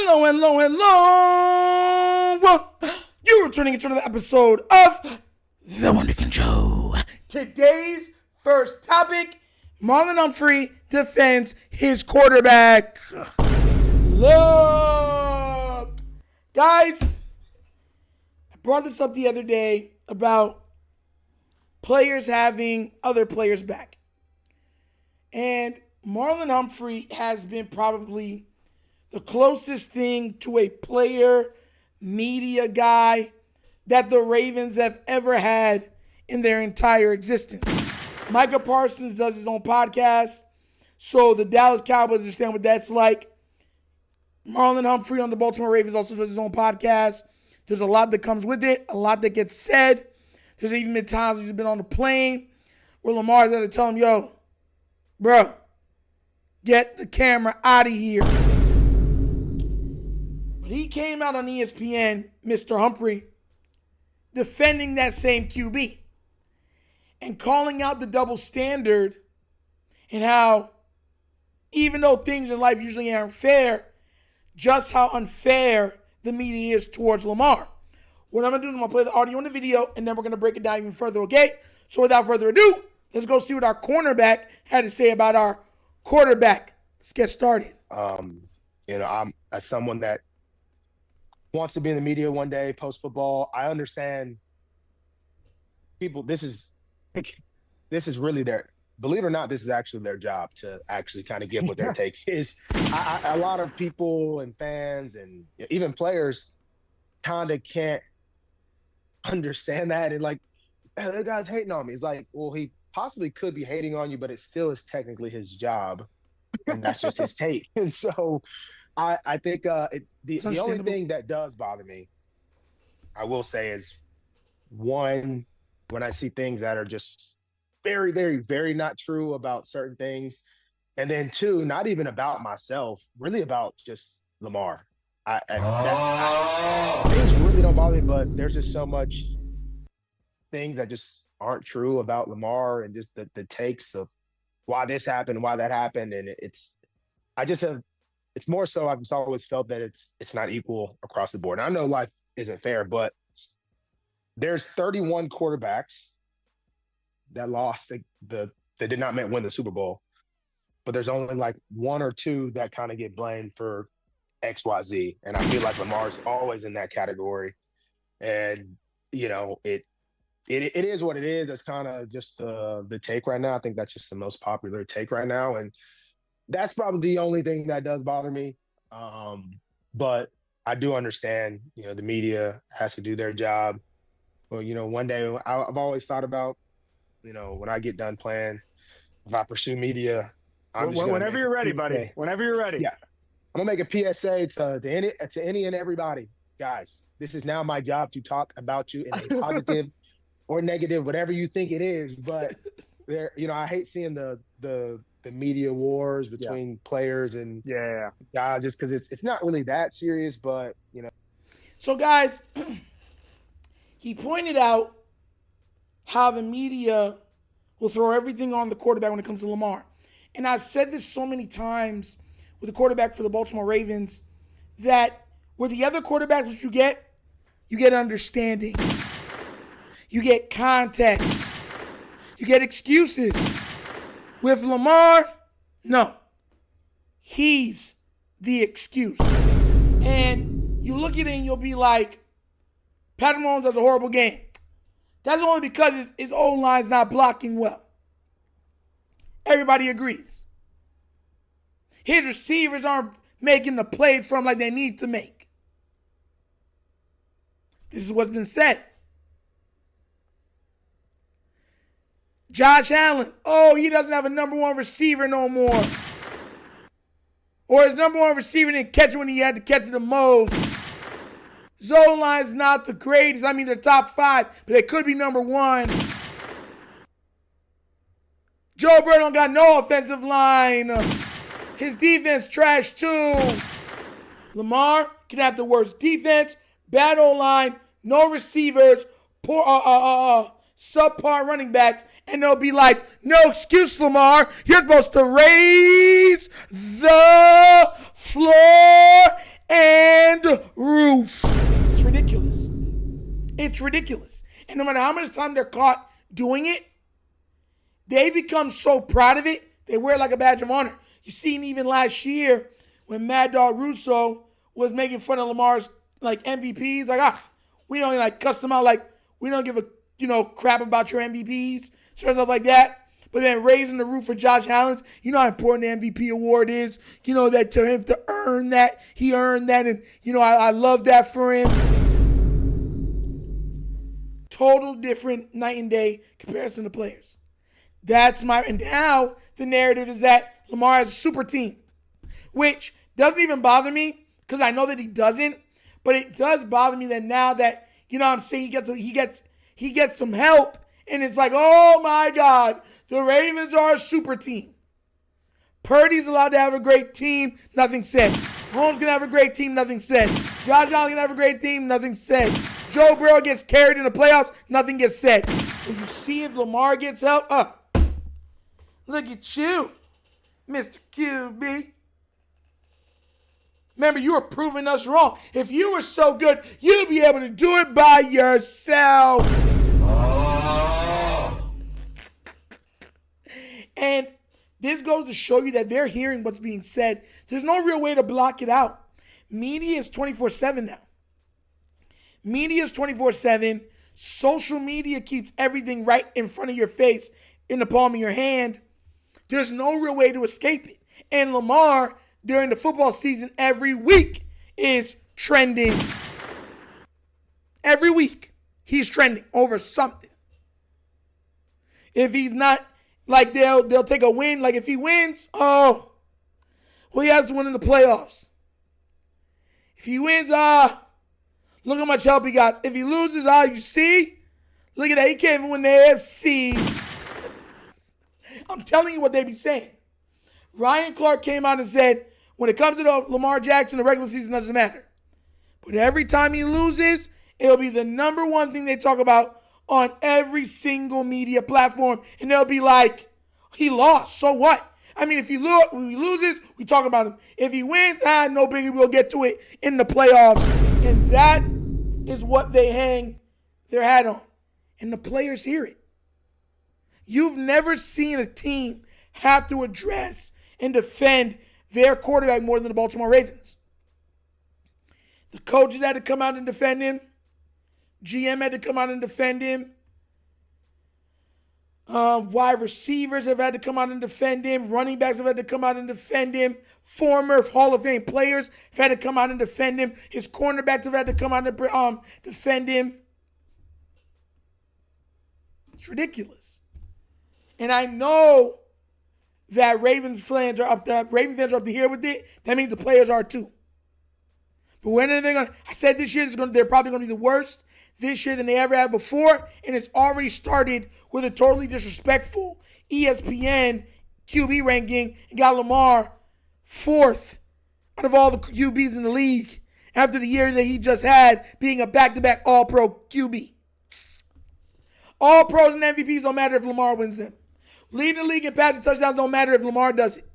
Hello, hello, hello. You're returning to another episode of TheWunderkindShow. Today's first topic, Marlon Humphrey defends his quarterback. Look. Guys, I brought this up the other day about players having other players back. And Marlon Humphrey has been probably the closest thing to a player media guy that the Ravens have ever had in their entire existence. Micah Parsons does his own podcast, so the Dallas Cowboys understand what that's like. Marlon Humphrey on the Baltimore Ravens also does his own podcast. There's a lot that comes with it, a lot that gets said. There's even been times he's been on the plane where Lamar's had to tell him, yo, bro, get the camera out of here. But he came out on ESPN, Mr. Humphrey, defending that same QB and calling out the double standard and how even though things in life usually aren't fair, just how unfair the media is towards Lamar. What I'm going to do is I'm going to play the audio and the video, and then we're going to break it down even further, okay? So without further ado, let's go see what our cornerback had to say about our quarterback. Let's get started. I'm as someone that wants to be in the media one day, post-football, I understand people, this is really their, believe it or not, this is actually their job to actually kind of give what their take is. A lot of people and fans and even players kind of can't understand that. And like, hey, that guy's hating on me. It's like, well, he possibly could be hating on you, but it still is technically his job. And that's just his take. And so I think the only thing that does bother me, I will say, is one, when I see things that are just very, very, very not true about certain things. And then two, not even about myself, really about just Lamar. Things really don't bother me, but there's just so much things that just aren't true about Lamar and just the takes of why this happened, why that happened. And it's more so I've just always felt that it's not equal across the board. And I know life isn't fair, but there's 31 quarterbacks that lost that did not win the Super Bowl. But there's only like one or two that kind of get blamed for XYZ. And I feel like Lamar's always in that category. And, it is what it is. That's kind of just the take right now. I think that's just the most popular take right now. And that's probably the only thing that does bother me. But I do understand, the media has to do their job. But, one day I've always thought about, when I get done playing, if I pursue media, whenever you're ready, buddy. Whenever you're ready. Yeah. I'm going to make a PSA to any and everybody. Guys, this is now my job to talk about you in a positive or negative, whatever you think it is. But I hate seeing the media wars between players and guys, just because it's not really that serious, but So guys, he pointed out how the media will throw everything on the quarterback when it comes to Lamar. And I've said this so many times with the quarterback for the Baltimore Ravens that with the other quarterbacks, what you get understanding. You get context. You get excuses. With Lamar, no. He's the excuse. And you look at it and you'll be like, Patrick Mahomes has a horrible game. That's only because his O-line's not blocking well. Everybody agrees. His receivers aren't making the plays for him like they need to make. This is what's been said. Josh Allen, he doesn't have a number one receiver no more. Or his number one receiver didn't catch it when he had to catch it the most. His O-line's not the greatest. I mean, they're top 5, but they could be number 1. Joe Burrow got no offensive line. His defense trash too. Lamar can have the worst defense, bad O-line, no receivers, poor subpar running backs, and they'll be like, no excuse, Lamar. You're supposed to raise the floor and roof. It's ridiculous. It's ridiculous. And no matter how much time they're caught doing it, they become so proud of it, they wear it like a badge of honor. You seen even last year when Mad Dog Russo was making fun of Lamar's like MVPs, like we don't like cuss them out, like we don't give a crap about your MVPs, stuff like that. But then raising the roof for Josh Allen, you know how important the MVP award is. You know that to him to earn that, he earned that, and I love that for him. Total different night and day comparison to players. And now the narrative is that Lamar has a super team, which doesn't even bother me because I know that he doesn't. But it does bother me that now that I'm saying he gets some help, and it's like, oh my God, the Ravens are a super team. Purdy's allowed to have a great team, nothing said. Holmes can have a great team, nothing said. Josh Allen can have a great team, nothing said. Joe Burrow gets carried in the playoffs, nothing gets said. But you see if Lamar gets help, look at you, Mr. QB. Remember, you were proving us wrong. If you were so good, you'd be able to do it by yourself. And this goes to show you that they're hearing what's being said. There's no real way to block it out. Media is 24/7 now. Media is 24/7. Social media keeps everything right in front of your face, in the palm of your hand. There's no real way to escape it. And Lamar, during the football season, every week is trending. Every week, he's trending over something. If he's not, like they'll take a win. Like if he wins, he has to win in the playoffs. If he wins, look how much help he got. If he loses, you see? Look at that. He can't even win the AFC. I'm telling you what they be saying. Ryan Clark came out and said, when it comes to Lamar Jackson, the regular season doesn't matter. But every time he loses, it'll be the number one thing they talk about on every single media platform. And they'll be like, he lost, so what? I mean, if he loses, we talk about him. If he wins, no biggie, we'll get to it in the playoffs. And that is what they hang their hat on. And the players hear it. You've never seen a team have to address and defend their quarterback more than the Baltimore Ravens. The coaches had to come out and defend him. GM had to come out and defend him. Wide receivers have had to come out and defend him. Running backs have had to come out and defend him. Former Hall of Fame players have had to come out and defend him. His cornerbacks have had to come out and defend him. It's ridiculous. And I know that Ravens fans are up to here with it. That means the players are too. But when are they going to? I said this year they're probably going to be the worst this year than they ever had before, and it's already started with a totally disrespectful ESPN QB ranking and got Lamar fourth out of all the QBs in the league after the year that he just had being a back-to-back All-Pro QB. All pros and MVPs don't matter if Lamar wins them. Leading the league in passing touchdowns don't matter if Lamar does it.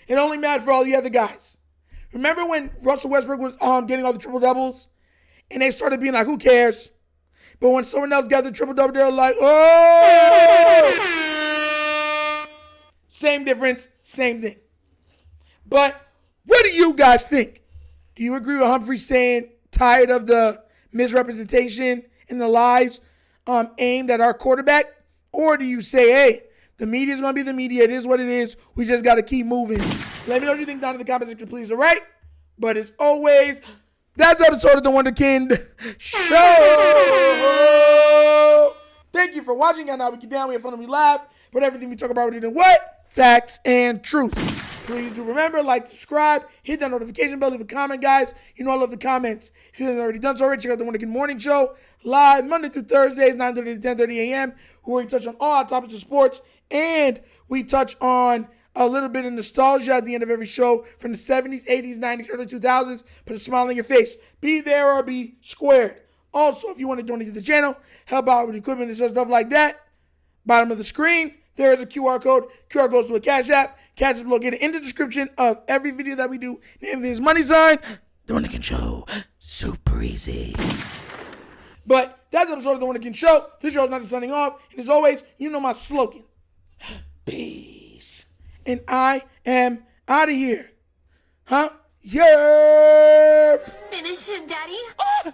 It only matters for all the other guys. Remember when Russell Westbrook was getting all the triple-doubles? And they started being like, who cares? But when someone else got the triple-double, they're like, oh! Same difference, same thing. But what do you guys think? Do you agree with Humphrey saying tired of the misrepresentation and the lies aimed at our quarterback? Or do you say, hey, the media is going to be the media. It is what it is. We just got to keep moving. Let me know what you think down in the comment section, please. All right? But as always, that's the episode of The Wunderkind Show. Thank you for watching. And now we get down, we have fun, and we laugh. But everything we talk about is in what? Facts and truth. Please do remember, like, subscribe, hit that notification bell, leave a comment, guys. You know I love the comments. If you haven't already done so already, check out The Wunderkind Morning Show, live Monday through Thursdays, 9:30 to 10:30 a.m., where we touch on all topics of sports, and we touch on a little bit of nostalgia at the end of every show from the 70s, 80s, 90s, early 2000s. Put a smile on your face. Be there or be squared. Also, if you want to donate to the channel, help out with equipment and stuff like that, bottom of the screen, there is a QR code. QR goes to a Cash App. Cash App located in the description of every video that we do. Name is money sign The Wunderkind Show. Super easy. But that's the episode of The Wunderkind Show. This show is not signing off. And as always, you know my slogan. Peace. And I am out of here. Huh? Yerp. Finish him, Daddy.